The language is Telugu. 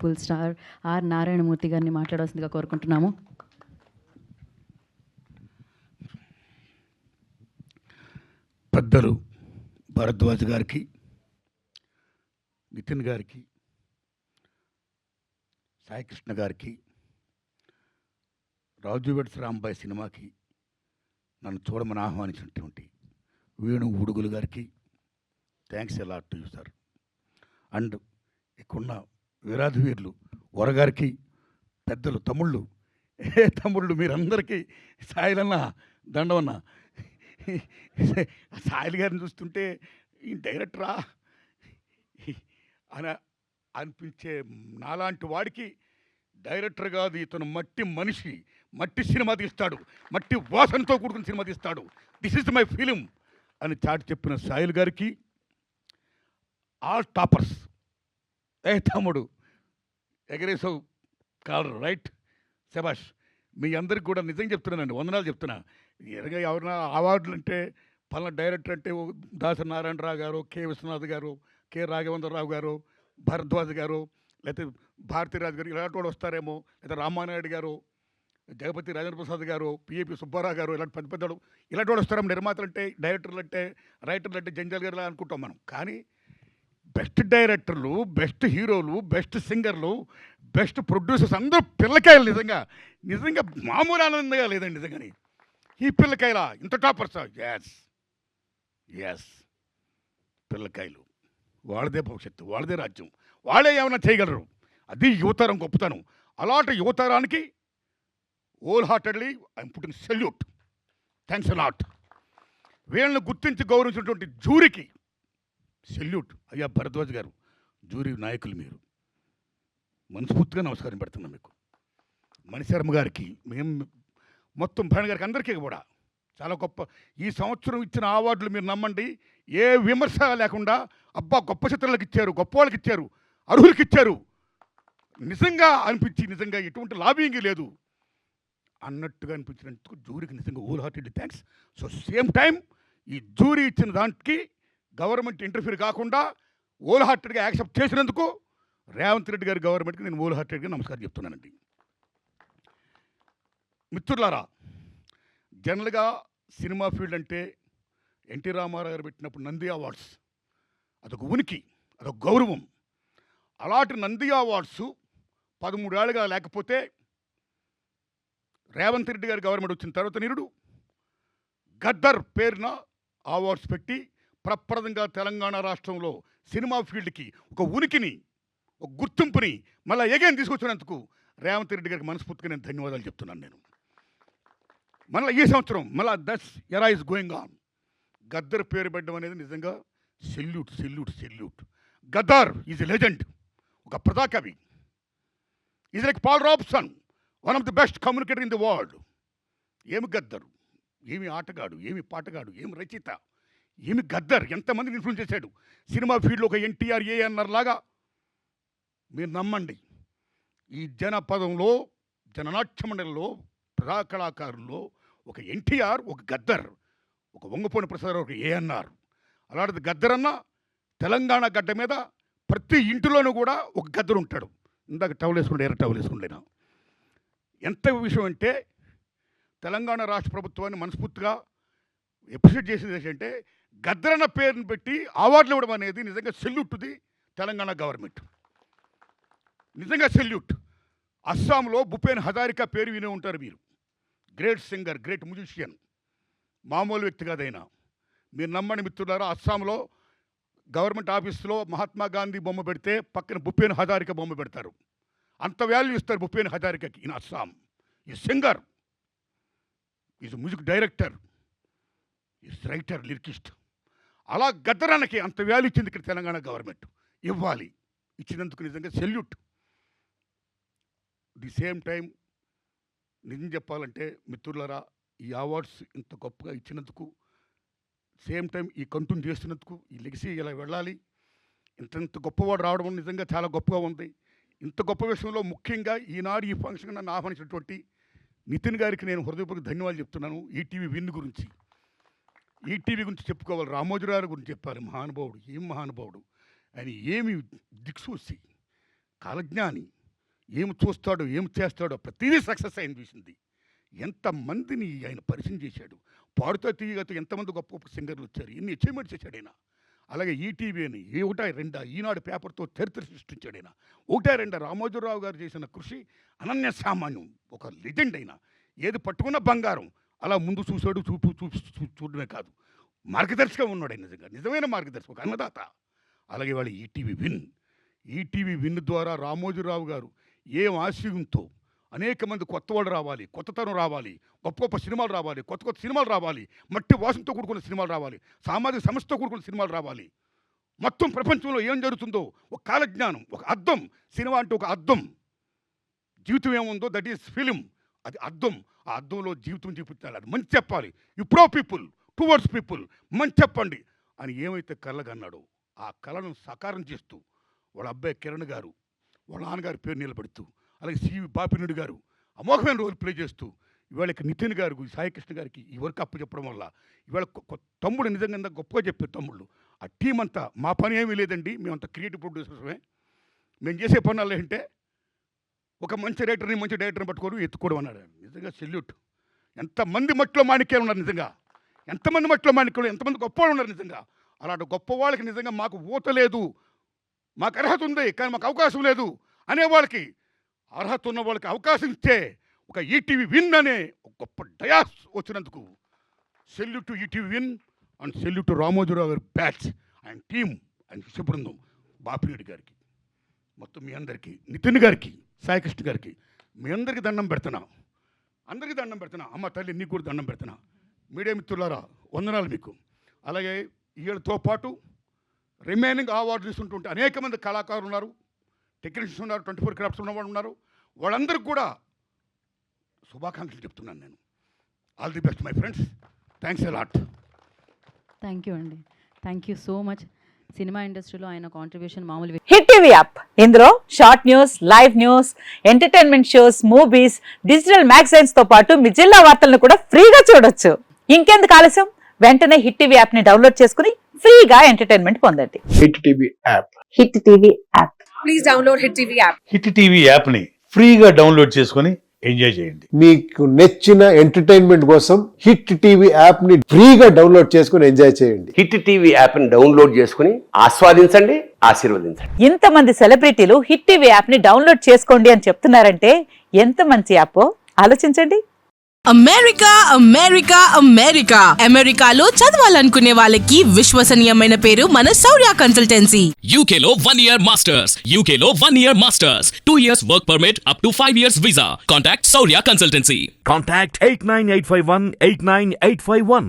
పీపుల్ స్టార్ ఆర్ నారాయణమూర్తి గారిని మాట్లాడవలసిందిగా కోరుకుంటున్నాము. పెద్దలు భరద్వాజ్ గారికి, నితిన్ గారికి, సాయికృష్ణ గారికి, రాజు వెడ్స్ రాంబాయ్ సినిమాకి నన్ను చూడమని ఆహ్వానించినటువంటి వేణు ఉడుగులు గారికి థ్యాంక్స్ ఎలా టు యూ సార్. అండ్ ఇక్కడున్న వీరాధి వీరులు వరగారికి, పెద్దలు తమ్ముళ్ళు, తమ్ముళ్ళు మీరందరికీ సాయిలన్న దండవన్న. సాయిల్ గారిని చూస్తుంటే ఈ డైరెక్టరా అని అనిపించే నాలాంటి వాడికి డైరెక్టర్ కాదు, ఇతను మట్టి మనిషి, మట్టి సినిమా తీస్తాడు, మట్టి వాసనతో కూడుకున్న సినిమా తీస్తాడు, దిస్ ఇస్ మై ఫిలిం అని చాటి చెప్పిన సాయిల్ గారికి ఆల్ టాపర్స్. తమ్ముడు ఎగరేసావు కాలర్ రైట్, శబాష్. మీ అందరికి కూడా నిజంగా చెప్తున్నానండి, వందనాలు చెప్తున్నా. ఎరగా ఎవరైనా అవార్డులు అంటే పలానా డైరెక్టర్ అంటే దాసరి నారాయణరావు గారు, కె విశ్వనాథ్ గారు, కె రాఘవేంద్రరావు గారు, భరద్వాజ్ గారు, లేకపోతే భారతీరాజు గారు ఇలాంటి వాడు వస్తారేమో, లేదా రామానాయుడు గారు, జగపతి రాజేంద్ర ప్రసాద్ గారు, పిఏపి సుబ్బారావు గారు, ఇలాంటి పెద్ద పెద్దవాడు ఇలాంటి వాడు వస్తారేమో. నిర్మాతలు అంటే, డైరెక్టర్లు అంటే, రైటర్లు అంటే జంజాల్ గారు అనుకుంటాం మనం. కానీ బెస్ట్ డైరెక్టర్లు, బెస్ట్ హీరోలు, బెస్ట్ సింగర్లు, బెస్ట్ ప్రొడ్యూసర్స్ అందరూ పిల్లకాయలు. నిజంగా నిజంగా మామూలు ఆనందంగా లేదండి నిజంగాని. ఈ పిల్లకాయల ఇంత టాపర్స్. ఎస్ ఎస్, పిల్లకాయలు వాళ్ళదే భవిష్యత్తు, వాళ్ళదే రాజ్యం, వాళ్ళే ఏమైనా చేయగలరు. అది యువతరం గొప్పతనం. అలాంటి యువతరానికి whole heartedly I'm putting salute. Thanks a lot. వీళ్ళని గుర్తించి గౌరవించినటువంటి జూరీకి సెల్యూట్. అయ్యా భరద్వాజ్ గారు, జూరీ నాయకులు మీరు, మనస్ఫూర్తిగా నమస్కారం పెడుతున్నాం మీకు. మణిశర్మ గారికి, మేము మొత్తం భరణ్ గారికి, అందరికీ కూడా చాలా గొప్ప. ఈ సంవత్సరం ఇచ్చిన అవార్డులు మీరు నమ్మండి, ఏ విమర్శ లేకుండా అబ్బా గొప్ప చిత్రాలకు ఇచ్చారు, గొప్ప వాళ్ళకి ఇచ్చారు, అర్హులకి ఇచ్చారు నిజంగా అనిపించి, నిజంగా ఎటువంటి లాబింగ్ లేదు అన్నట్టుగా అనిపించినందుకు జూరీకి నిజంగా whole heartedly thanks. So same time ఈ జూరీ ఇచ్చిన దానికి గవర్నమెంట్ ఇంటర్ఫీర్ కాకుండా హోల్ హార్టెడ్గా యాక్సెప్ట్ చేసినందుకు రేవంత్ రెడ్డి గారి గవర్నమెంట్కి నేను హోల్ హార్టెడ్గా నమస్కారం చెప్తున్నానండి. మిత్రులారా, జనరల్గా సినిమా ఫీల్డ్ అంటే ఎన్టీ రామారావు గారు పెట్టినప్పుడు నంది అవార్డ్స్ అదొక ఉనికి, అదొక గౌరవం. అలాంటి నంది అవార్డ్స్ 13 ఏళ్ళుగా లేకపోతే రేవంత్ రెడ్డి గారి గవర్నమెంట్ వచ్చిన తర్వాత నిరుడు గద్దర్ పేరున అవార్డ్స్ పెట్టి ప్రప్రదంగా తెలంగాణ రాష్ట్రంలో సినిమా ఫీల్డ్కి ఒక ఉనికిని, ఒక గుర్తింపుని మళ్ళీ ఎగైన్ తీసుకొచ్చినందుకు రేవంత్ రెడ్డి గారికి మనస్ఫూర్తిగా నేను ధన్యవాదాలు చెప్తున్నాను. నేను మళ్ళీ ఈ సంవత్సరం మళ్ళీ దట్స్ ఎరా ఇస్ గోయింగ్ ఆన్. గద్దర్ పేరు పెట్టడం అనేది నిజంగా salute salute salute. Gaddar is a legend, ఒక ప్రజాకవి. Is like Paul Robeson, one of the best communicator in the world. ఏమి గద్దరు, ఏమి ఆటగాడు, ఏమి పాటగాడు, ఏమి రచయిత, ఏమి గద్దర్, ఎంతమందిని ఇన్ఫ్లుయెన్స్ చేశాడు. సినిమా ఫీల్డ్లో ఒక ఎన్టీఆర్, ఏఎన్ఆర్ లాగా మీరు నమ్మండి. ఈ జనపదంలో, జననాట్య మండలిలో, ప్రజా కళాకారుల్లో ఒక ఎన్టీఆర్, ఒక గద్దర్, ఒక వంగపోని ప్రసాద్, ఒక ఏఎన్ఆర్. అలాంటిది గద్దర్ అన్న తెలంగాణ గడ్డ మీద ప్రతి ఇంటిలోనూ కూడా ఒక గద్దరు ఉంటాడు. ఇందాక టవల్ వేసుకుంటే ఎర్ర టవల్ వేసుకుంటేనా ఎంత విషయం అంటే, తెలంగాణ రాష్ట్ర ప్రభుత్వాన్ని మనస్ఫూర్తిగా అప్రిషియేట్ చేసేది ఏంటంటే, గద్దరన్న పేరుని పెట్టి అవార్డులు ఇవ్వడం అనేది నిజంగా salute to the Telangana government. నిజంగా సెల్యూట్. అస్సాంలో భూపేన్ హజారికా పేరు వినే ఉంటారు మీరు. గ్రేట్ సింగర్, గ్రేట్ మ్యూజిషియన్, మామూలు వ్యక్తి కాదైనా. మీరు నమ్మని మిత్రులారా, అస్సాంలో గవర్నమెంట్ ఆఫీస్లో మహాత్మా గాంధీ బొమ్మ పెడితే పక్కన భూపేన్ హజారికా బొమ్మ పెడతారు. అంత వాల్యూ ఇస్తారు భూపేన్ హజారికాకి. ఇన్ అస్సాం ఈ singer, is music director, is writer, lyricist. అలా గద్దరానికి అంత వాల్యూ ఇచ్చింది ఇక్కడ తెలంగాణ గవర్నమెంట్. ఇవ్వాలి, ఇచ్చినందుకు నిజంగా సెల్యూట్. ది సేమ్ టైం నిజం చెప్పాలంటే మిత్రులారా, ఈ అవార్డ్స్ ఇంత గొప్పగా ఇచ్చినందుకు, సేమ్ టైం ఈ కంటిన్యూ చేస్తున్నందుకు, ఈ లెగసీ ఇలా వెళ్ళాలి, ఇంత గొప్పవాడు రావడం నిజంగా చాలా గొప్పగా ఉంది. ఇంత గొప్ప విషయంలో ముఖ్యంగా ఈనాడు ఈ ఫంక్షన్ నన్ను ఆహ్వానించినటువంటి నితిన్ గారికి నేను హృదయపూర్వక ధన్యవాదాలు చెప్తున్నాను. ఈటీవీ విన్ గురించి, ఈటీవీ గురించి చెప్పుకోవాలి, రామోజీరావు గురించి చెప్పాలి. మహానుభావుడు, ఏం మహానుభావుడు ఆయన, ఏమి దిక్సూసి కాలజ్ఞాని. ఏం చూస్తాడో ఏం చేస్తాడో ప్రతిదీ సక్సెస్ అయింది చూసింది. ఎంతమందిని ఆయన పరిచయం చేశాడు. పాడుతో తీయగతో ఎంతమంది గొప్ప గొప్ప సింగర్లు వచ్చారు. ఎన్ని అచీవ్మెంట్స్ చేశాడు ఆయన. అలాగే ఈటీవీ అని ఒకటా రెండా ఈనాడు పేపర్తో చరిత్ర సృష్టించాడు ఆయన. ఒకటా రెండా రామోజీరావు గారు చేసిన కృషి అనన్య సామాన్యం. ఒక లెజెండ్ అయినా ఏది పట్టుకున్న బంగారం. అలా ముందు చూశాడు. చూడడమే కాదు, మార్గదర్శిగా ఉన్నాడు ఆయన. నిజమైన మార్గదర్శి, ఒక అన్నదాత. అలాగే వాళ్ళు ఈటీవీ విన్ ద్వారా రామోజీరావు గారు ఏం ఆశయంతో అనేక మంది కొత్త వాళ్ళు రావాలి, కొత్తతనం రావాలి, గొప్ప గొప్ప సినిమాలు రావాలి, కొత్త కొత్త సినిమాలు రావాలి, మట్టి వాసనతో కూడుకున్న సినిమాలు రావాలి, సామాజిక సమస్యతో కూడుకున్న సినిమాలు రావాలి. మొత్తం ప్రపంచంలో ఏం జరుగుతుందో ఒక కాలజ్ఞానం, ఒక అద్దం. సినిమా అంటే ఒక అద్దం. జీవితం ఏముందో దట్ ఈస్ ఫిలిం. అది అద్దం. ఆ అద్దంలో జీవితం చూపించాలి. అది మంచి చెప్పాలి. You pro people, towards people, మంచి చెప్పండి అని ఏమైతే కళ్ళగన్నాడో ఆ కళను సాకారం చేస్తూ వాళ్ళ అబ్బాయి కిరణ్ గారు వాళ్ళ నాన్నగారి పేరు నిలబెడుతూ, అలాగే సివి బాపినుడి గారు అమోఘమైన రోల్ ప్లే చేస్తూ, ఇవాళ నితిన్ గారు సాయికృష్ణ గారికి ఈ వర్క్ అప్పు చెప్పడం వల్ల ఇవాళ తమ్ముడు నిజంగా గొప్పగా చెప్పారు తమ్ముళ్ళు. ఆ టీం అంతా మా పని ఏమీ లేదండి, మేమంతా క్రియేటివ్ ప్రొడ్యూసర్సమే. మేము చేసే పనులు ఏంటంటే ఒక మంచి రైటర్ని మంచి డైరెక్టర్ని పట్టుకోవడం ఎత్తుకోవడం అన్నాడు. నిజంగా సెల్యూట్. ఎంతమంది మట్టిలో మాణిక్యాలు ఉన్నారు నిజంగా. ఎంతమంది మట్టిలో మాణిక్యాలు, ఎంతమంది గొప్పవాళ్ళు ఉన్నారు నిజంగా. అలాంటి గొప్ప వాళ్ళకి నిజంగా మాకు ఊత లేదు, మాకు అర్హత ఉంది కానీ మాకు అవకాశం లేదు అనేవాళ్ళకి, అర్హత ఉన్న వాళ్ళకి అవకాశం ఇస్తే ఒక ఈటీవీ విన్ అనే ఒక గొప్ప డయాస్ వచ్చినందుకు salute to ETV win and salute to Ramoji Rao గారి బ్యాచ్ అండ్ టీమ్ అండ్ శిష్య బృందం, బాపిరెడ్డి గారికి, మొత్తం మీ అందరికీ, నితిన్ గారికి, సాయికృష్ణ గారికి, మీ అందరికీ దండం పెడుతున్నా. అందరికీ దండం పెడుతున్నా. అమ్మ తల్లి నీకు కూడా దండం పెడుతున్నా. మీడియా మిత్రులారా వందనాలు మీకు. అలాగే వీళ్ళతో పాటు రిమైనింగ్ అవార్డు తీసుకుంటుంటే అనేక మంది కళాకారులు ఉన్నారు, టెక్నీషియన్స్ ఉన్నారు, 24 క్రాఫ్ట్స్ ఉన్నవాళ్ళు ఉన్నారు. వాళ్ళందరికీ కూడా శుభాకాంక్షలు చెప్తున్నాను నేను. All the best my friends. Thanks a lot. Thank you అండి. Thank you so much. Cinema ఇండస్ట్రీలో ఆయన కాంట్రిబ్యూషన్ మామూలు. హిట్ టీవీ యాప్, ఇందులో short news, live news, entertainment shows, movies, digital magazines తో పాటు మీ జిల్లా వార్తలను కూడా ఫ్రీగా చూడొచ్చు. ఇంకెందుకు ఆలస్యం, వెంటనే హిట్ టీవీ యాప్ ని డౌన్లోడ్ చేసుకుని ఫ్రీగా ఎంటర్టైన్మెంట్ పొందండి. Hit TV app. Hit TV app. Please download hit TV app. Hit TV app ని ఫ్రీగా డౌన్లోడ్ చేసుకుని ఎంజాయ్ చేయండి. మీకు నచ్చిన ఎంటర్టైన్మెంట్ కోసం హిట్ టీవీ యాప్ ని ఫ్రీగా డౌన్లోడ్ చేసుకుని ఎంజాయ్ చేయండి. హిట్ టీవీ యాప్ ని డౌన్లోడ్ చేసుకుని ఆస్వాదించండి, ఆశీర్వదించండి. ఇంతమంది సెలబ్రిటీలు హిట్ టీవీ యాప్ ని డౌన్లోడ్ చేసుకోండి అని చెప్తున్నారంటే ఎంత మంచి యాప్ ఆలోచించండి. అమెరికా అమెరికాలో చదవాలనుకునే వాళ్ళకి విశ్వసనీయమైన పేరు మన శౌర్య కన్సల్టెన్సీ. UK లో 1 year masters, 2 years work permit up to 5 years visa. Contact Saurya Consultancy. Contact 89851 89851.